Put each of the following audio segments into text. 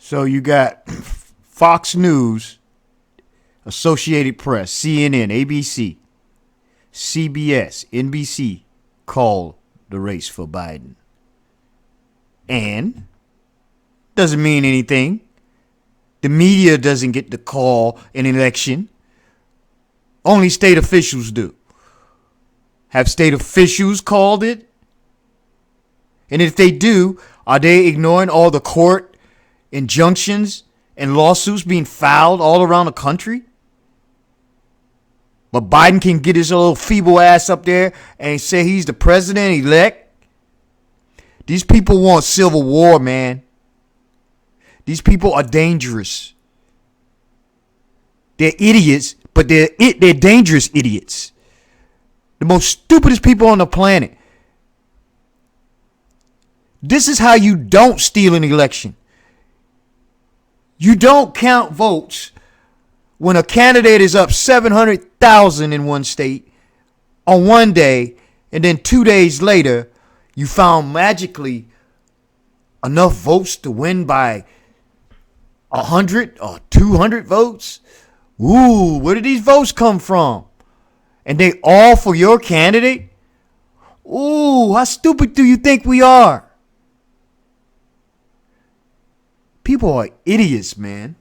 So you got Fox News, Associated Press, CNN, ABC, CBS, NBC call the race for Biden. And doesn't mean anything. The media doesn't get to call an election. Only state officials do. Have state officials called it? And if they do, are they ignoring all the court injunctions and lawsuits being filed all around the country? But Biden can get his little feeble ass up there and say he's the president-elect. These people want civil war, man. These people are dangerous. They're idiots, but they're dangerous idiots. The most stupidest people on the planet. This is how you don't steal an election. You don't count votes when a candidate is up 700,000 in one state on one day, and then 2 days later, you found magically enough votes to win by 100 or 200 votes. Ooh, where did these votes come from? And they all for your candidate? Ooh, how stupid do you think we are? People are idiots, man.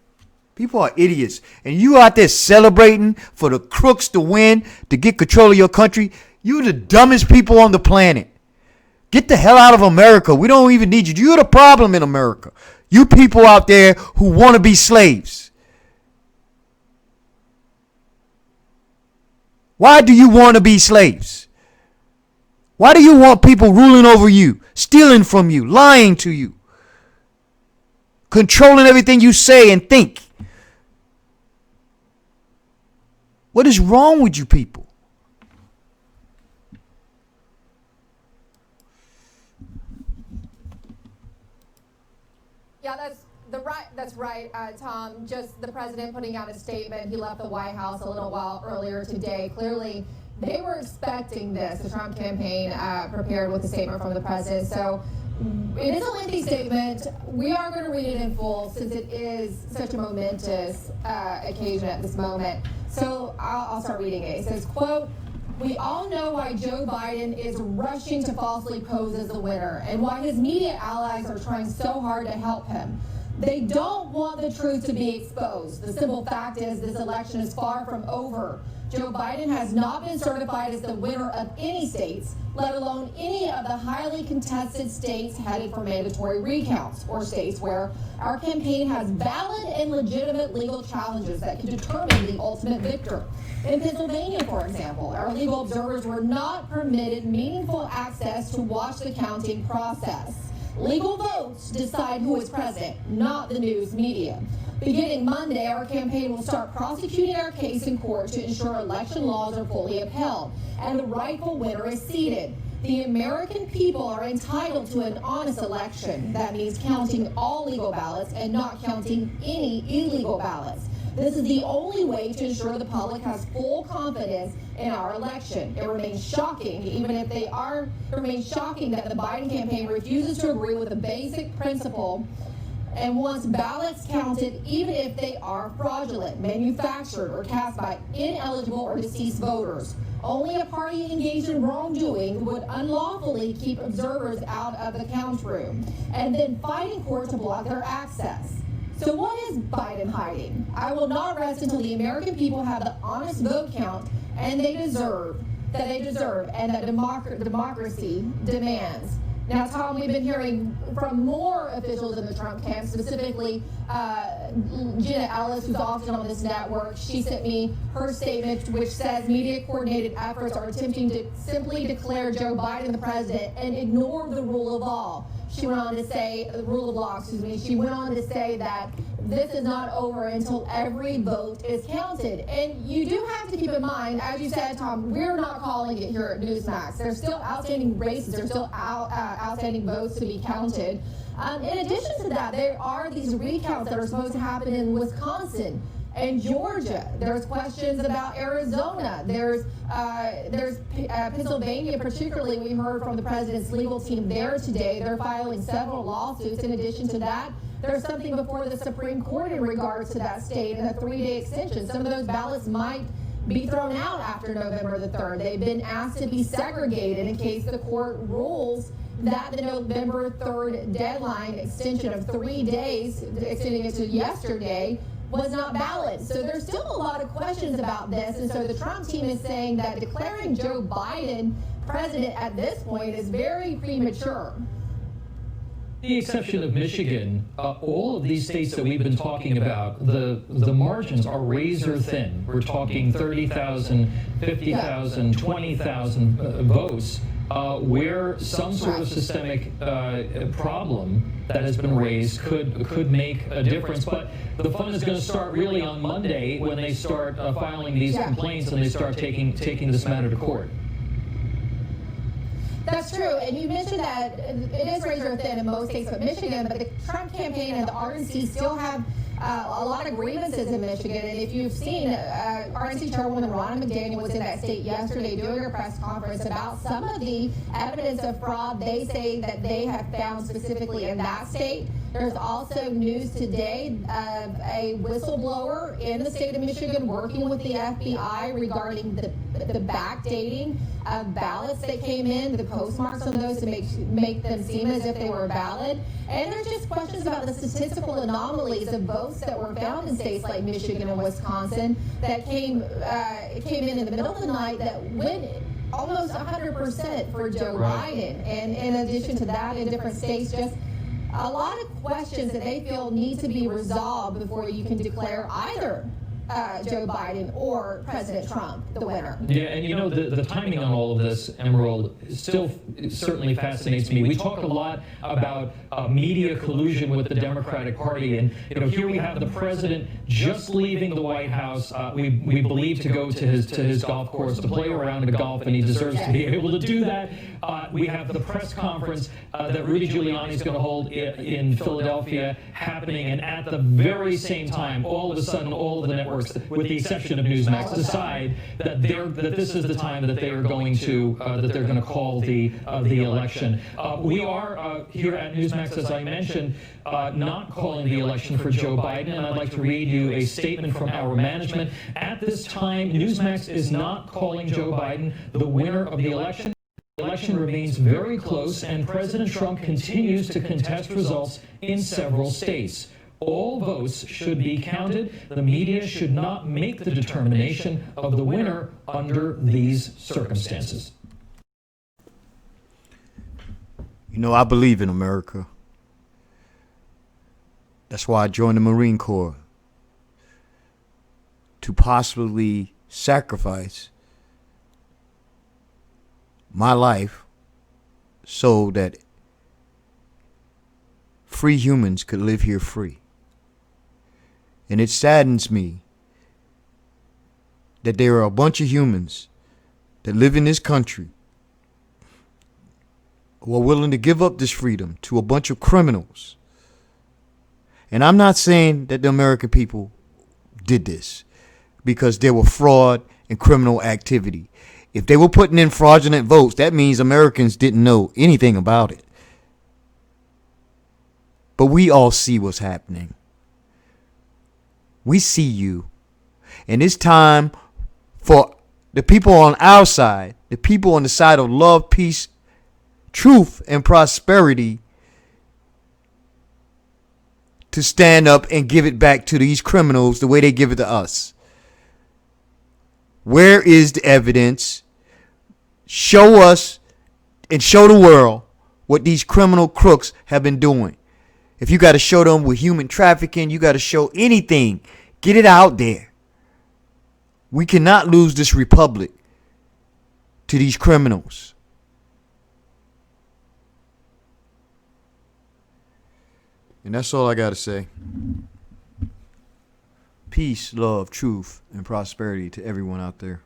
People are idiots. And you out there celebrating for the crooks to win, to get control of your country. You're the dumbest people on the planet. Get the hell out of America. We don't even need you. You're the problem in America. You people out there who want to be slaves. Why do you want to be slaves? Why do you want people ruling over you, stealing from you, lying to you, controlling everything you say and think? What is wrong with you people? Yeah, that's right, Tom. Just the president putting out a statement. He left the White House a little while earlier today. Clearly, they were expecting this. The Trump campaign prepared with a statement from the president. So it is a lengthy statement. We are going to read it in full since it is such a momentous occasion at this moment. So I'll start reading it. It says, quote, "We all know why Joe Biden is rushing to falsely pose as the winner and why his media allies are trying so hard to help him. They don't want the truth to be exposed. The simple fact is this election is far from over. Joe Biden has not been certified as the winner of any states, let alone any of the highly contested states headed for mandatory recounts, or states where our campaign has valid and legitimate legal challenges that can determine the ultimate victor. In Pennsylvania, for example, our legal observers were not permitted meaningful access to watch the counting process. Legal votes decide who is president, not the news media. Beginning Monday, our campaign will start prosecuting our case in court to ensure election laws are fully upheld and the rightful winner is seated. The American people are entitled to an honest election. That means counting all legal ballots and not counting any illegal ballots. This is the only way to ensure the public has full confidence in our election. It remains shocking, it remains shocking that the Biden campaign refuses to agree with a basic principle and wants ballots counted even if they are fraudulent, manufactured, or cast by ineligible or deceased voters. Only a party engaged in wrongdoing would unlawfully keep observers out of the count room and then fight in court to block their access. So what is Biden hiding? I will not rest until the American people have the honest vote count and they deserve, and that democracy demands. Now, Tom, we've been hearing from more officials in the Trump camp, specifically Gina Ellis, who's often on this network. She sent me her statement, which says media coordinated efforts are attempting to simply declare Joe Biden the president and ignore the rule of law. She went on to say, the rule of law, excuse me, she went on to say that this is not over until every vote is counted. And you do have to keep in mind, as you said, Tom, we're not calling it here at Newsmax. There's still outstanding races, there's still outstanding votes to be counted. In addition to that, there are these recounts that are supposed to happen in Wisconsin and Georgia. There's questions about Arizona. There's Pennsylvania, particularly. We heard from the president's legal team there today. They're filing several lawsuits. In addition to that, there's something before the Supreme Court in regards to that state and a 3-day extension. Some of those ballots might be thrown out after November the 3rd. They've been asked to be segregated in case the court rules that the November 3rd deadline extension of 3 days, extending it to yesterday, was not valid. So there's still a lot of questions about this. And so the Trump team is saying that declaring Joe Biden president at this point is very premature. The exception of Michigan, all of these states that we've been talking about, the margins are razor thin. We're talking 30,000, 50,000, 20,000 votes, where some sort of systemic problem that has been raised could make a difference. But the fun is going to start really on Monday when they start filing these complaints and they start taking this matter to court. That's true, and you mentioned that it is razor thin in most states but Michigan, but the Trump campaign and the RNC still have a lot of grievances in Michigan. And if you've seen, RNC Chairwoman Ronna McDaniel was in that state yesterday doing a press conference about some of the evidence of fraud they say that they have found specifically in that state. There's also news today of a whistleblower in the state of Michigan working with the FBI regarding the backdating of ballots that came in, the postmarks on those to make them seem as if they were valid. And there's just questions about the statistical anomalies of votes that were found in states like Michigan and Wisconsin that came in the middle of the night that went almost 100% for Joe Biden. And in addition to that, in different states, just a lot of questions that they feel need to be resolved before you can declare either Joe Biden or President Trump the winner. Yeah, and you know, the timing on all of this, Emerald, still certainly fascinates me. We talk a lot about media collusion with the Democratic Party, and you know, here we have the president just leaving the White House. We believe to go to his golf course to play around in golf, and he deserves to be able to do that. We have the press conference that Rudy Giuliani is going to hold in Philadelphia happening, and at the very same time, all of a sudden, all of the networks, with the exception of Newsmax, decide that this is the time that they are going to call the election. We are here at Newsmax, as I mentioned, not calling the election for Joe Biden, and I'd like to read you a statement from our management. At this time, Newsmax is not calling Joe Biden the winner of the election. The election remains very close, and President Trump continues to contest results in several states. All votes should be counted. The media should not make the determination of the winner under these circumstances. You know, I believe in America. That's why I joined the Marine Corps, to possibly sacrifice my life so that free humans could live here free. And it saddens me that there are a bunch of humans that live in this country who are willing to give up this freedom to a bunch of criminals. And I'm not saying that the American people did this because there were fraud and criminal activity. If they were putting in fraudulent votes, that means Americans didn't know anything about it. But we all see what's happening. We see you. And it's time for the people on our side, the people on the side of love, peace, truth, and prosperity, to stand up and give it back to these criminals the way they give it to us. Where is the evidence? Show us and show the world what these criminal crooks have been doing. If you got to show them with human trafficking, you got to show anything. Get it out there. We cannot lose this republic to these criminals. And that's all I got to say. Peace, love, truth, and prosperity to everyone out there.